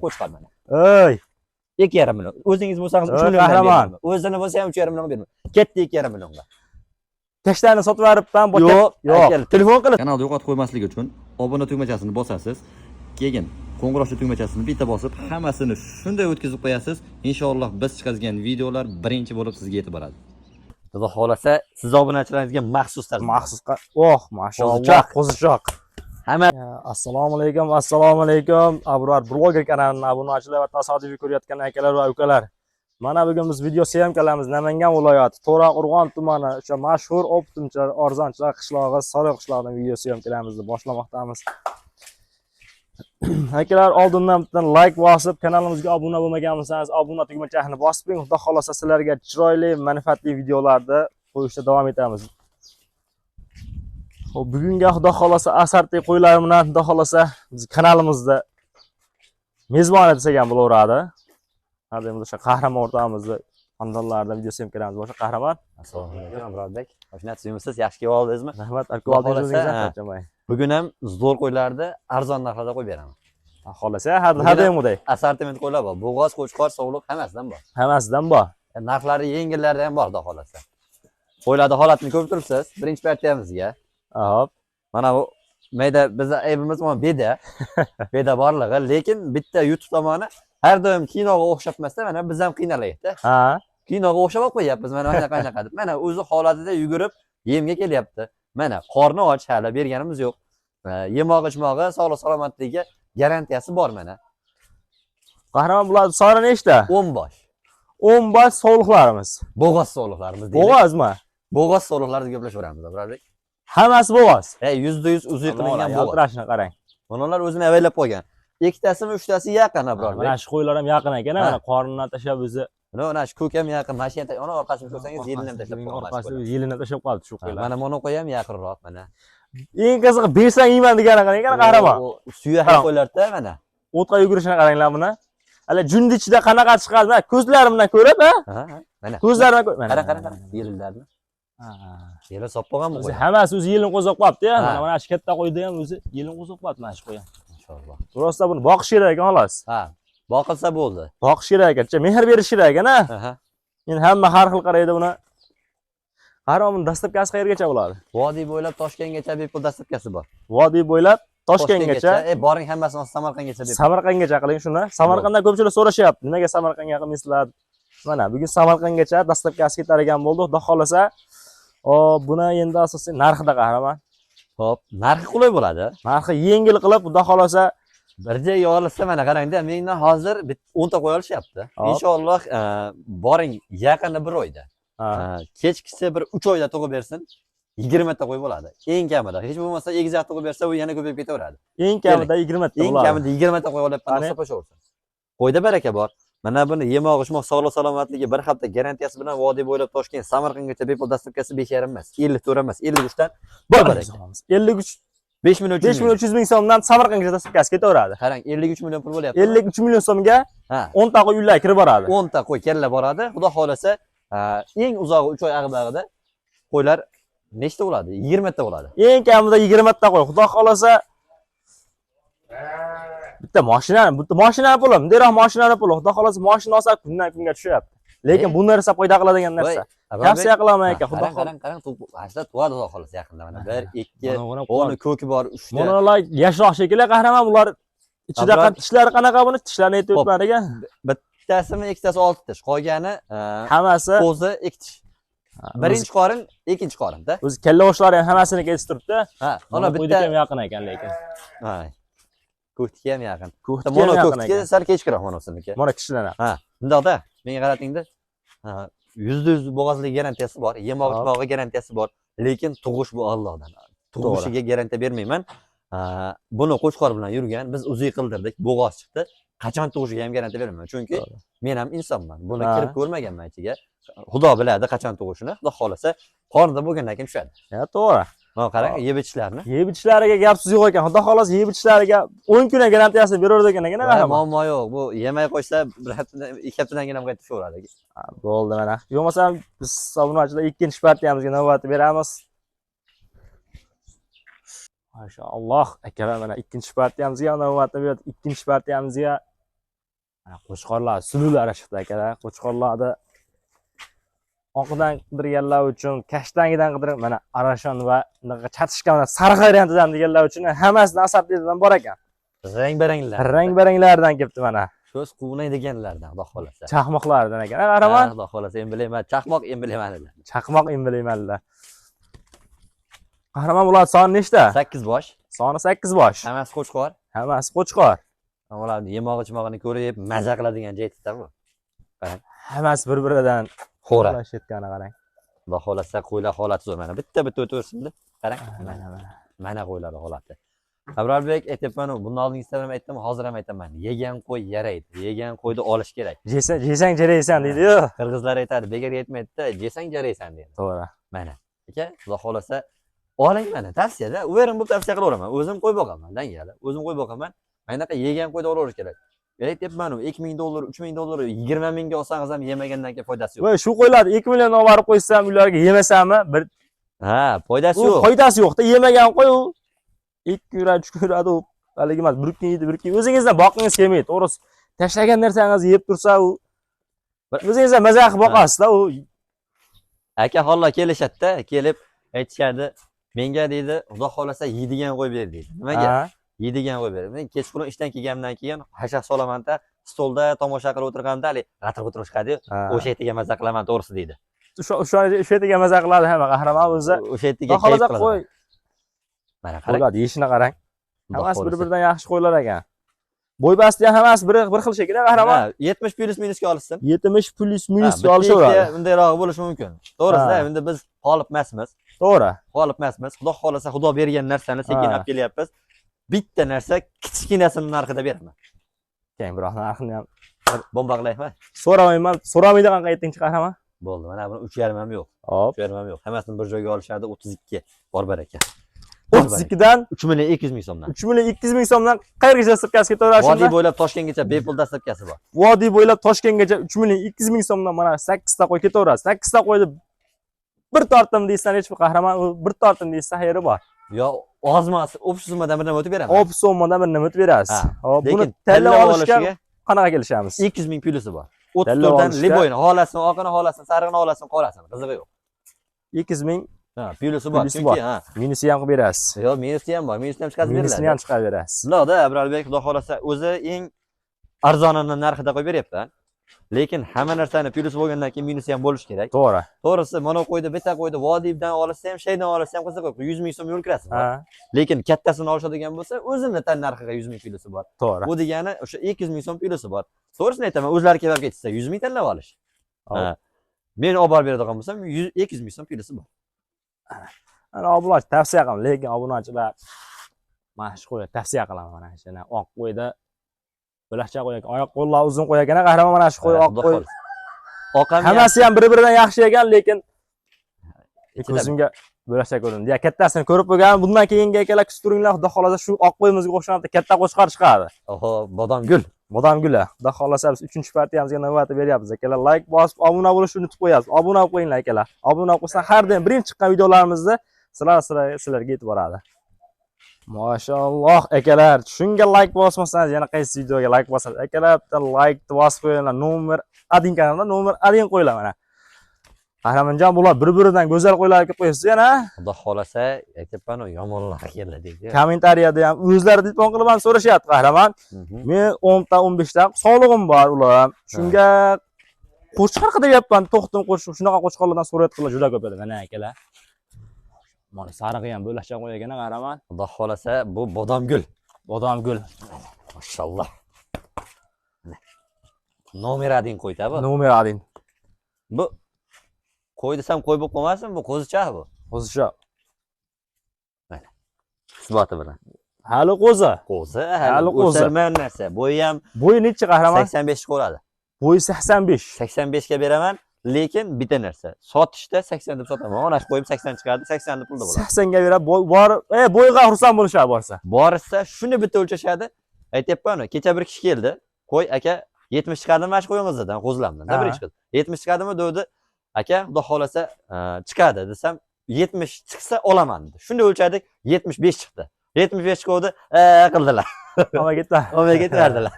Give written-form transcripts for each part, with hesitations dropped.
Qo'chqar mana. Ey, 2,5 million. O'zingiz bo'lsangiz 3 million qahramon. O'zini bo'lsa ham 3,5 million berma. Ketdi 2,5 millionga. Kashlarni sotib beribman, Yo'q. Telefon qilib. Kanalni yo'qotib qo'ymaslik uchun obuna tugmachasini bosasiz. Keyin qo'ng'iroqcha tugmachasini bitta bosib, hammasini shunday o'tkazib qo'yasiz. Inshaalloh biz chiqargan videolar birinchi bo'lib sizga yetib boradi. Xudo xolasa, siz obunachilaringizga maxsus mashalloh, qo'zichoq. Hamma Assalomu alaykum. Abror bloger kanalining obunachilar va tasodifiy ko'rayotgan akalar va ukalar. Mana bugun biz video syomkalarimiz Namangan viloyati To'raqo'rg'on tumani o'sha mashhur optimchilar, arzonchilar qishlog'i, Sariq qishlog'idan video syomkalarimizni boshlamoqdamiz. Akalar, oldindan bitta like bosib, kanalimizga obuna bo'lmagan bo'lsangiz, obuna tugmachasini bosib qo'ying. Xudo xolasa sizlarga chiroyli, manfaatli videolarni qo'yishda davom etamiz. Xo'p, bugunga xudo xolasa asartay qo'ylar bilan xudo xolasa biz kanalimizda mezbon desak ham bo'laveradi. Hozir o'sha qahramon o'rtamizda xonadonlarda video syomkalarimiz boshqa qahramon. Assalomu alaykum Abrodbek. Mashinasiz, yaxshi kelib oldingizmi? Rahmat, o'zingizdan. Bugun ham zo'r qo'ylarni arzon narxlarda qo'yib beraman. Xolasa, har doim uday. Assortiment qo'ylar bor. Bo'g'oz, qo'chqor, sovuliq hammasidan bor. Hammasidan bor. Narxlari yengillari ham bor, xudo xolasa. Qo'ylarning holatini ko'rib turibsiz. Birinchi partiyamizga. Hop. Mana bu mayda bizning aybimiz mana beda. Beda borlig'i, lekin bitta YouTube tomoni har doim kinoga o'xshab emasda, mana biz ham qiynalayapti. Ha. Kinoga o'xshab qo'yapmiz, mana qanaqa deb. Mana o'zi holatida yugurib yemga kelyapti. Mana qorni och, hali berganimiz yo'q. Yemog'i, ichmog'i, sog'lik salomatligiga garantiyasi bor mana. Qahramon, bular soni nechta? 10 bosh. 10 bosh sog'liqlarimiz. Bo'g'oz sog'liqlarimiz deydi. Bo'g'ozmi? Bo'g'oz sog'liqlarni gaplashaveramiz, Abrodbek. Hammasi bo'g'oz. 100% uzuy qilingan bo'g'oz. Yaltirashni qarang. Bular o'zini avaylab qo'ygan. Ikkitasimi, uchtasi yaqin, Abrodbek. Mana shu qo'ylar ham yaqin ekan, mana qornidan tashlab o'zi. Mana shu ko'k ham yaqin, mashina, ona orqasini ko'rsangiz yelini ham tashlab qo'ygan. Orqasi yelini tashlab qoldi shu qo'ylar. Mana mono qo'y ham yaqinroq mana. Eng qizig'i bersang yeyman degani qarang, qahramon. Suya ham qo'ylar-da mana. O'tqa yugurishini qaranglar buni. Hali jund ichida qanaqa chiqadi? Mana ko'zlarimdan ko'rib, mana. Ko'zlarimdan ko'rib. Qarang, yelinlarni. Yeli sop bo'lganmi qo'y? Hammasi o'zi yelin qo'zib qolibdi-ya. Mana shu katta qo'yda ham o'zi yelin qo'zib qolibdi mana shu qo'y ham. Inshaalloh. Rosta buni boqish kerak ekan, xolos. Boqilsa bo'ldi. Boqish kerak ekan, mehr berish kerak ekan-a. Endi hamma har xil qaraydi buni. Qahramon, dastlabkasi qayergacha bo'ladi? Vodiy bo'ylab Toshkentgacha bepul dastlabkasi bor. Vodiy bo'ylab Toshkentgacha, boring hammasini Samarqandgacha bepul. Samarqandgacha qiling shuni. Samarqanddan ko'pchilik so'rashyapti, nimaga Samarqandga qilmaysizlar? Mana bugun Samarqandgacha dastlabkasi ketar ekan bo'ldi. Xudo xolasa, buni endi asosiy narxida qahramon. Xo'p, narxi qulay bo'ladi. Narxi yengil qilib, xudo xolasa bir joyga olsa mana qarangda, mendan hozir 10 ta qo'y olishyapti. Inshaalloh boring yaqinda 1 oyda. Kechkisi bir 3 oyda tug'ib bersin, 20 ta qo'y bo'ladi. Eng kamida. Hech bo'lmasa egizak tug'ib bersa, u yana ko'payib ketaveradi. Eng kamida 20 ta bo'ladi. Eng kamida 20 ta qo'y olyapman, hisoblashaversin. Qo'yda baraka bor. Mana buni yemoq, ichmoq, sog'lik salomatligi bir hafta garantiyasi bilan Vodiy bo'ylab Toshkent, Samarqandgacha bepul dastlabkasi 5,5 emas, 54 emas, 53 dan bor baraka. 53 5 million 300 ming so'mdan Samarqandgacha dastlabkasi ketaveradi. Qarang, 53 million pul bo'lyapti. 53 million so'mga 10 ta qo'y uylar kirib boradi. 10 ta qo'y kella boradi. Xudo xolasa, eng uzog'i 3 oy ag'dag'ida qo'ylar nechta bo'ladi? 20 ta bo'ladi. Eng kamida 20 ta qo'y. Xudo xolasa bitta mashina puli, bunday mashina puli. Xudo xolasa mashina olsa kundan kunga tushyapti. Lekin bu narsa foyda qiladigan narsa. Tavsiya qilaman ekan. Xudo xolasa. Qarang, ashla tuvadi xudo xolasa yaqinda mana 1 2 o'ni ko'ki bor 3 ta. Bular yoshroq shekilli qahramon, bular ichida tishlari qanaqa buni? Tishlarini aytib o'tmadi ekan. Bittasimi, ikkitasi 6 tish, qolgani hammasi qo'zi 2 tish. Birinchi qorin, ikkinchi qorinda. O'zi kalla oshlari ham hammasini kesib turibdi. Mana bitta ham yaqin ekan lekin. Ko'ktiga ham yaqin. Mana ko'ktiga sal kechkiroq monosiniki. Mana kishilar. Bundoqda, menga qaratingda, %100 bo'g'ozlik garantiyasi bor, yemoq ichmog'i garantiyasi bor, lekin tug'ish bu Allohdan. Tug'ishiga garantiya bermayman. Buni qo'chqor bilan yurgan, biz uzuy qildirdik, bo'g'oz chiqdi. Qachon tug'ishiga ham garantiya bermayman, chunki men ham insonman. Buni kirib ko'rmaganman ichiga. Xudo biladi qachon tug'ishini. Xudo xolasa, qornida bo'lgandan keyin tushadi. To'g'ri. Mana qarang, yeb ichishlarini. Yeb ichishlariga gapsiz yo'q ekan. Xudo xolasa yeb ichishlariga 10 kun garantiyasini beraverdi ekan. Muammo yo'q. Bu yemay qo'ysa, bir haftadan, 2 haftadan keyin ham qaytib tushaveradi. Bo'ldi mana. Yo'qmasam biz obunachilar ikkinchi partiyamizga navbat beramiz. Mashalloh, akalar mana ikkinchi partiyamizga navbatni berdi. Ikkinchi partiyamizga Mana qo'chqorlar suluvlari chiqdi akalar. Qo'chqorlarni oqidan qidirganlar uchun, kashtangidan qidirgan mana arashon va chatishga mana sariq variantidan deganlar uchun hammasidan asablardan bor ekan. Rang-baranglar. Rang-baranglardan kelibdi mana. Ko'z quvnaydiganlardan, xudo xolasa. Chaqmoqlardan ekan. Qaraman. Xudo xolasa, endi bilayman, chaqmoq endi bilayman dedilar. Chaqmoq emblemanlar. Qahramon bular soni nechta? 8 bosh. Soni 8 bosh. Hammasi qo'chqor. Hammasi qo'chqor. Ularni yemog'i-chimog'ini ko'rib, maza qiladigan joyda bu. Hammasi bir-biridan Xo'ra. xorashayotgani qarang. Xudo xolasa, qo'ylar holati zo'r mana. Bitta-bitta o'taversinda. Qarang. Mana. Mana qo'ylar holati. Abrarbek aytibman, bundan oldin Instagramda aytdim, hozir ham aytaman. Yegan qo'y yaraydi. Yegan qo'yni olish kerak. Jesang jaraysan deydi-yu. Qirg'izlar aytadi, begar aytmaydi-da, jesang jaraysan deydi. To'g'ri. Mana. Aka, xudo xolasa, oling mana, tavsiyada. O'verim bu tavsiya qilaveraman. O'zim qo'y boqaman, dangali. O'zim qo'y boqaman. Anaqa yegan qo'yni olaverish kerak. Aytibman, $2000, $3000, 20000 ga olsangiz ham yemagandan keyin foydasi yo'q. Voy, shu qo'ylarni 2 million olib borib qo'ysam, ularga yemasammi? Bir Ha, foydasi yo'q. Foydasi yo'q-da, yemagan qo'y u 2 yuradi, 3 yuradi u. Haligi emas, bir kun yeydi, bir kun. O'zingizdan boqingiz kelmaydi, to'g'risi. Tashlagan narsangizni yeb tursa u o'zingizdan maza qilib boqasiz-da u. Aka xolla kelishadi-da, kelib aytishadi, menga deydi, xudo xolasa yeydigan qo'y ber deydi. Nimaga? Yeydigan qo'y ber. Men kechqurun ishdan kelgandan keyin hashaq solaman-da, stolda tomosha qilib o'tirganimda, hali g'atir o'tirishadi, o'sha yerga maza qilaman to'g'risi deydi. O'sha yerga maza qiladi hamma qahramon o'zi. O'sha yerga kayf qiladi. Qo'y. Mana qarang. Qo'ylar yeyishini qarang. Hammasi bir-biridan yaxshi qo'ylar ekan. Bo'y basti ham hammasi bir xil shekilda qahramon. 70 plus minusga olishsin. 70 plus minusga olishaveradi. Bundayroq bo'lishi mumkin. To'g'risi-da, endi biz g'olib emasmiz. To'g'ri. G'olib emasmiz. Xudo xolasa, Xudo bergan narsani sekin olib kelyapmiz. Bitta narsa kichkinasini narxida beraman. Keyin biroq narxini ham bomba qilaymi? So'ramayman. So'ramaydigan qaytdingchi qahramon? Bo'ldi. Mana buni 3,5 ham yo'q. Hop. 3,5 ham yo'q. Hammasini bir joyga olishadi, 32 bor baraka. 32 dan 3,200,000 so'mdan. 3,200,000 so'mdan qayergacha dastlabkasi ketaveradi shunda? Vodiy bo'ylab Toshkentgacha bepul dastlabkasi bor. Vodiy bo'ylab Toshkentgacha 3,200,000 so'mdan mana 8 ta qo'y ketaveradi. 8 ta qo'yni bir tortim deysan, hech bir qahramon bir tortim deysa xayri bor. Yo, ozmas, o'pish summadan bir nima o'tib beraman. Hop, so'mmadan bir nima o'tib berasiz. Hop, buni Lekin tanlab olishga qanaqa kelishamiz? 200,000 plyusi bor. 34 dan liboyni, xolasini, oqini xolasini, sarig'ini xolasini, qorasini, qizig'i yo'q. 200,000 plyusi bor. Chunki minusi ham qilib berasiz. Yo, minusi ham bor. Minusni ham chiqarib beriladi. Minusini ham chiqarib berasiz. Bularda Abrarbek, xudo xolasa, o'zi eng arzonini narxida qo'yib beryapti. Lekin hamma narsani plyusi bo'lgandan keyin minusi ham bo'lishi kerak. To'g'ri. To'g'risi, mana qo'ydi, bitta qo'ydi, vodiydan olsa ham, shaydan olsa ham qiziq, 100,000 so'm yo'l kirasiz. Lekin kattasini olishadigan bo'lsa, o'zini tan narxiga 100,000 plyusi bor. To'g'ri. Bu degani o'sha 200,000 so'm plyusi bor. To'g'risini aytaman, o'zlari kelib ketsa 100,000 tanlab olish. Men olib borib beradigan bo'lsam, 200,000 so'm plyusi bor. Ana obunachi tavsiya qilaman, lekin obunachilar mana shu qo'yni tavsiya qilaman, mana shuni oq qo'yda bo'lakcha qo'y ekan, oyoq qo'llar uzun qo'y ekan, qahramon mana shu qo'y oq qo'y. Hammasi ham bir-biridan yaxshi ekan, lekin ko'zimga bo'lakcha ko'rindi. Ya kattasini ko'rib qo'ygan, bundan keyingi akalar kutib turinglar, xudo xolasa shu oq qo'yimizga o'xshab katta qo'chqor chiqadi. Oho, bodom gul. Bodom guli. Xudo xolasa biz 3-partiyamizga navbat beryapmiz akalar. Like bosib, obuna bo'lishni unutib qo'yasiz. Obuna bo'lib qo'yinglar akalar. Obuna bo'lsa har doim birinchi chiqqan videolarimizda sizlarga yetib boradi. Mashalloh akalar, shunga like bosmasangiz yana qaysi videoga like bosasiz? Akalar, bitta like bosib qo'yinglar. Nomer 1 kanalda nomer 1 qo'yinglar mana. Qahramonjon, bular bir-biridan go'zal qo'ylar olib qo'yasiz yana. Xudo xolasa, aytibman, yomonlar keldi deydi. Kommentariyada ham o'zlari telefon qilib ham so'rashyapti qahramon. Men 10 ta 15 ta sog'lig'im bor ular ham. Shunga qo'chqor qidiryapman, to'xtim qo'shib, shunaqa qo'chqorlardan so'rayotganlar juda ko'p edi mana akalar. Mana sarig'i ham bo'lakcha qo'y ekan qahramon. Xudo xolasa, bu bodom gul. Bodom gul. Mashalloh. Nomer 1 qo'ydi bu. Nomer 1. Bu qo'y desam qo'y bo'lib qolmasin, bu qo'zicha bu. Qo'zicha. Mana. Isboti bilan. Hali qo'zi. Qo'zi, hali o'sirman narsa. Bo'yi ham bo'yi necha qahramon? 85 qo'ladi. Bo'yi 85. 85 ga beraman, lekin bitta narsa. Sotishda 80 deb sotaman. Mana shu qo'yib 80 chiqadi, 80 deb pulda bo'ladi. 80 ga berib, bor, bo'yiga xursand bo'lishadi borsa. Borsa, shuni bitta o'lchashadi. Aytayapman, kecha bir kishi keldi. Qo'y aka 70 chiqadimi mana shu qo'yingizdan, qo'zlamdan. Da birinchi qiz. 70 chiqadimi dedi. Aka, xudo xolasa chiqadi desam, 70 chiqsa olaman dedi. Shunda o'lchadik, 75 chiqdi. 75 chiqdi, qildilar. Olma ketdi. Olma ketverdilar.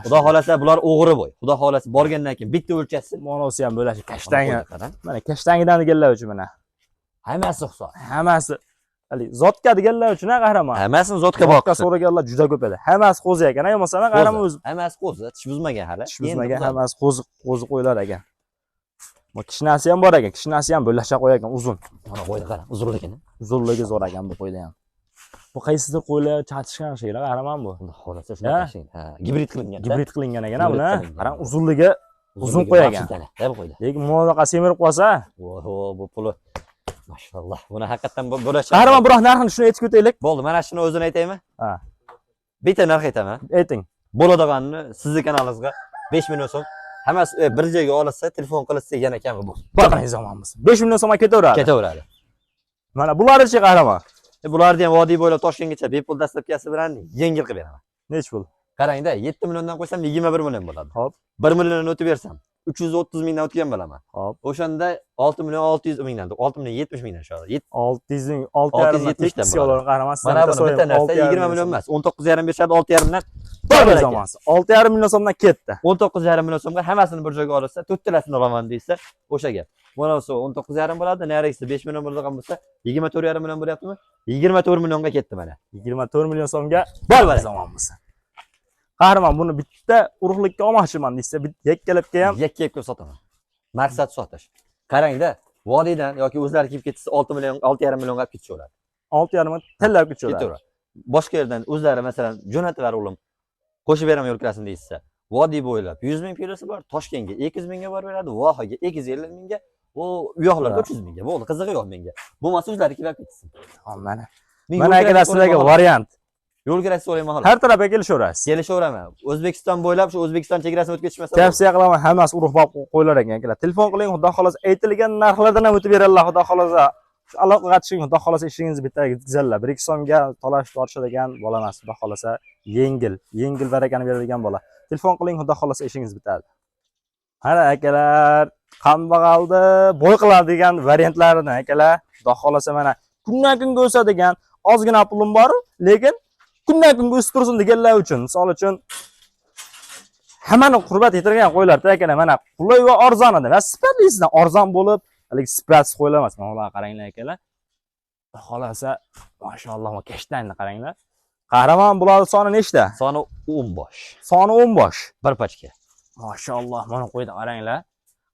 Xudo xolasa bular o'g'ri bo'y. Xudo xolasa borgandan keyin bitta o'lchasi. Monosi ham bo'lashi kashtanga. Qarang. Mana kashtangidan deganlar uchun mana. Hammasi hisob. Hammasi hali zotga deganlar uchun qahramon. Hammasini zotga Zotga boqsin. so'raganlar juda ko'p edi. Hammasi qo'zi ekan, bo'lmasa qahramon o'zi. Hammasi qo'zi, tish buzmagan hali. Tish buzmagan, hammasi qo'zi qo'ylar ekan. Bu kishnasi ham bor ekan, kishnasi ham bo'lasha qo'y ekan, uzun. Mana qo'ydi qarang, uzunligini. Uzunligi zo'r ekan bu qo'ylar ham. Bu qaysidir qo'ylar chatishgan sheylar qahramon bu. Xudo xolasa shunaqa shey. Ha, gibrid qilingan. Gibrid qilingan ekan Gibrid buni. qilingan. Qarang, uzunligi uzun qo'y ekan. Deb qo'ydi. Lekin muvafaqa semirib qolsa, Oho, bu puli. Mashallah. Buni haqiqatan bo'lacha. qahramon biroq narxini shuni aytib o'taylik. Bo'ldi, mana shuni o'zini aytaymi? Ha, Bitta narx aytaman. ayting. Bo'ladiganini sizni kanalingizga 5 million so'm hammasi bir joyga olsa, telefon qilsa yana kam bu. Barqangiz zamonimiz. 5 million so'mga ketaveradi. Ketaveradi. Mana bularchi qahramon. Bularni ham vodiy bo'ylab Toshkentgacha bepul dastlabkasi bilan yengil qilib beraman. Nech pul? Qarangda, 7 milliondan qo'ysam 21 million bo'ladi. Hop. 1 milliondan o'tib bersam 330 mingdan o'tgan bo'laman. Hop. O'shanda 6 million 600 mingdan, 6 million 70 mingdan shu. 600 ming, 670 dan psikolog qahramon. Mana bu bitta narsa 20 million emas, 19,5 berishadi, 6,5 dan bir zamonsi. 6,5 million so'mdan ketdi. 19,5 million so'mga hammasini bir joyga olsa, to'rttalasini olaman deysa, o'sha gap. Mana shu 19,5 bo'ladi, narigisi 5 million bo'ladigan bo'lsa, 24,5 million bo'lyaptimi? 24 millionga ketdi mana. 24 million so'mga bir zamonimiz. Qahramon buni bitta urug'likka olmoqchiman desa, bitta yakkalabga ham Yakka sotaman. Maqsad sotish. Qarangda, vodiydan yoki o'zlari kelib ketsa 6 million, 6,5 millionga olib ketishadi. 6,5 million tillab ketishadi. Ketaveradi. Boshqa yerdan o'zlari masalan jo'natib o'g'lim qo'shib beraman yo'lkasini deysa, vodiy bo'ylab 100 ming piyosi bor, Toshkentga 200 mingga borib beradi, Vohaga 250 mingga, u yoqlarda 300 mingga. Bo'ldi, qizig'i yo'q menga. Bo'lmasa o'zlari kelib ketsin. Mana. Mana akalar sizlarga variant. Yo'lkasi so'rayman hozir. Har tarafga kelishaverasiz. Kelishaveraman. O'zbekiston bo'ylab shu O'zbekiston chegarasini o'tib ketishmasa. Tavsiya qilaman, hammasi urug' bob qo'ylar ekan akalar. Telefon qiling, xudo xolasa aytilgan narxlardan ham o'tib beradilar, xudo xolasa. Shu aloqaga chiqing, xudo xolasa ishingizni bitta yetkazadilar. 1-2 so'mga talash tortishadigan bola emas, xudo xolasa yengil barakani beradigan bola. Telefon qiling, xudo xolasa ishingiz bitadi. Mana akalar, kambag'alni bo'y qiladigan variantlarini akalar, xudo xolasa mana kundan kunga o'sadigan ozgina pulim bor, lekin kundan kunga o'sib tursin deganlar uchun, misol uchun hammani qurbat yetirgan qo'ylar akalar, mana qulay va arzon edi. Va sifatlisidan arzon bo'lib, hali sifatsiz qo'ylar emas. Mana ularga qaranglar akalar. Xolasa, mashalloh, kashtanni qaranglar. Qahramon bularning soni nechta? Soni 10 bosh. Soni 10 bosh. Bir pachka. Mashalloh, mana qo'ydi qaranglar.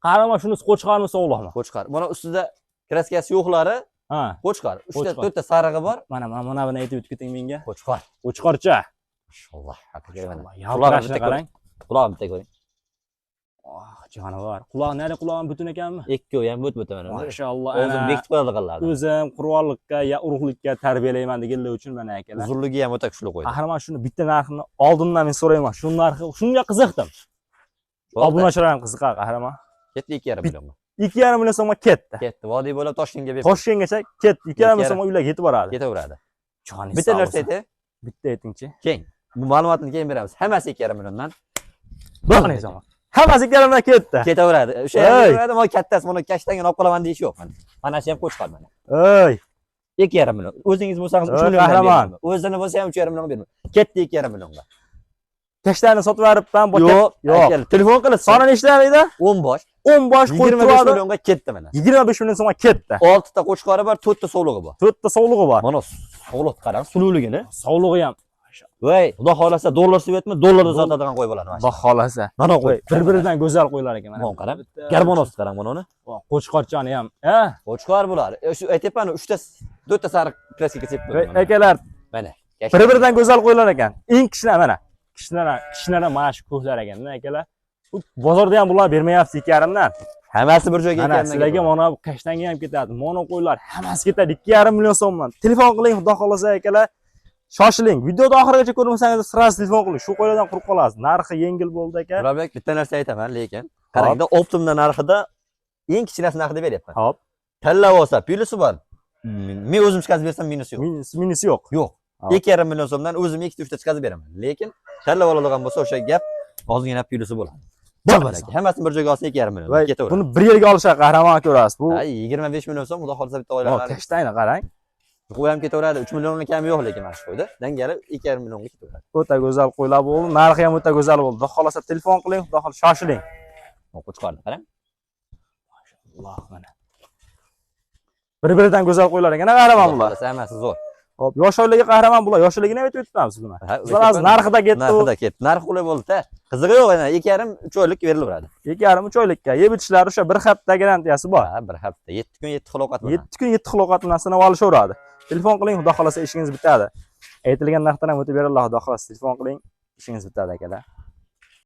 Qahramon shunisi qo'chqarmi sog'liqmi? Qo'chqar. Mana ustida kraskasi yo'qlari Ha, qo'chqar. 3 ta sarig'i bor. mana buni aytib o'tib keting menga. Qo'chqar. Qo'chqarcha. Mashalloh, haqiqatan mana. Yaltirashni qarang. Quloqni bitta ko'ring. Oh, jonivor. Quloq nari qulog'im butun ekanmi? Ikkovi ham but-but mana. Mashalloh. O'zim bekitib qo'yadiganlardan. O'zim qurollikka ya urug'likka tarbiyalayman deganlar uchun mana akalar. Uzunligi ham o'ta kuchli qo'ydi. Qahramon shuni bitta narxini oldindan men so'rayman. Shu narxi shunga qiziqdim. Obunachilar ham qiziqar Qahramon. Ketdi 2,5 millionga. 2,5 million so'mga ketdi. Ketdi. Vodiy bo'ylab Toshkentga berib. Toshkentgacha ketdi. 2,5 million so'mga uylarga yetib boradi. Ketaveradi. Joningiz Bitta sog' narsa bo'lsin. aytay. Bitta aytingchi. Keyin bu ma'lumotni keyin beramiz. Hammasi 2,5 milliondan. Qani zaman. Hammasi 2,5 million ketdi. Ketaveradi. O'sha Ey! ketaveradi, mana kattasi buni kashtangini olib qolaman deyish yo'q. Mana shu ham qo'chqar mana. Ey, 2,5 million. O'zingiz bo'lsangiz 3 Ey, million qahramon. O'zini bo'lsa ham 3,5 million bermayman. Ketdi 2,5 millionga. kashtani sotib beribman. Yo'q, yo'q. telefon qilib Soni nechta edi? 10 bosh. 10 bosh qo'yib 25 turadi. millionga ketdi mana. 25 million so'mga ketdi. 6 ta qo'chqori bor, 4 ta sovlig'i bor. 4 ta sog'lig'i bor. Mana sovliq qarang, suluvligini. Sog'lig'i ham. Voy, xudo xolasa dollar suvetmi, dollarda sotadigan qo'y bo'ladi mana. Xudo xolasa. Mana qo'y. Bir-biridan go'zal qo'ylar ekan mana. Mana qarang. Garmonos qarang mana uni. Qo'chqorchani ham. Ha? Qo'chqor bular. Shu aytyapman, 3 ta 4 ta sariq klassika sepib qo'ydim. Akalar, Mana. bir-biridan go'zal qo'ylar ekan. Eng kichkina mana. Kichkina mana shu ko'zlar ekan, akalar. Bu bozorda ham bular bermayapti 2,5 dan. Hammasi bir joyga Mana sizlarga mana bu kashtanga ham ketadi. Mono qo'ylar hammasi ketadi 2,5 million so'mdan. Telefon qiling, xudo xolasa akalar. Shoshiling. Videoda oxirigacha ko'rmasangiz, sirasiz telefon qiling. Shu qo'ylardan qurib qolasiz. Narxi yengil bo'ldi aka. Murobbek, bitta narsa aytaman, lekin qarangda, Optimda narxida eng kichkinasi narxida beryapman. Hop. Tanlab olsa, plyusi bor. Men o'zim chiqazib bersam minusi yo'q. Minusi yo'q. Yo'q. 2,5 million so'mdan o'zim 2-3 ta chiqazib beraman. Lekin tanlab oladigan bo'lsa o'sha gap ozgina plyusi bo'ladi. Bo'ladi. Hammasini bir joyga olsa 2,5 million ketaveradi. Buni bir yerga olishga qahramon ko'rasiz. Bu 25 million so'm, xudo xolasa bitta oilalar. Kashtayni qarang. Qo'y ham ketaveradi. 3 milliondan kam yo'q lekin mana shu qo'yda. Dangari 2,5 millionga ketaveradi. O'ta go'zal qo'ylar bo'ldi. Narxi ham o'ta go'zal bo'ldi. Xudo xolasa telefon qiling, xudo xolasa shoshiling. Qo'chqorni qarang. Alloh mana. Bir-biridan go'zal qo'ylar ekan, qahramon bular. Hammasi zo'r. Hop, yosh oilaga qahramon bular. Yoshligini aytib o'tibmiz sizlar. Sizlar hozir narxida ketdi. Narxida ketdi. Narx qulay bo'ldi-da. Qizig'i yo'q yana 2,5 3 oylik berilaveradi. 2,5 3 oylikka. Yeb ichishlar o'sha 1 hafta garantiyasi bor. Ha, 1 hafta, 7 kun 7 xiloqat bilan. 7 kun 7 xiloqat bilan sinab olishaveradi. Telefon qiling, xudo xolasa ishingiz bitadi. Aytilgan narxdan ham o'tib beriladi, xudo xolasa telefon qiling, ishingiz bitadi akalar.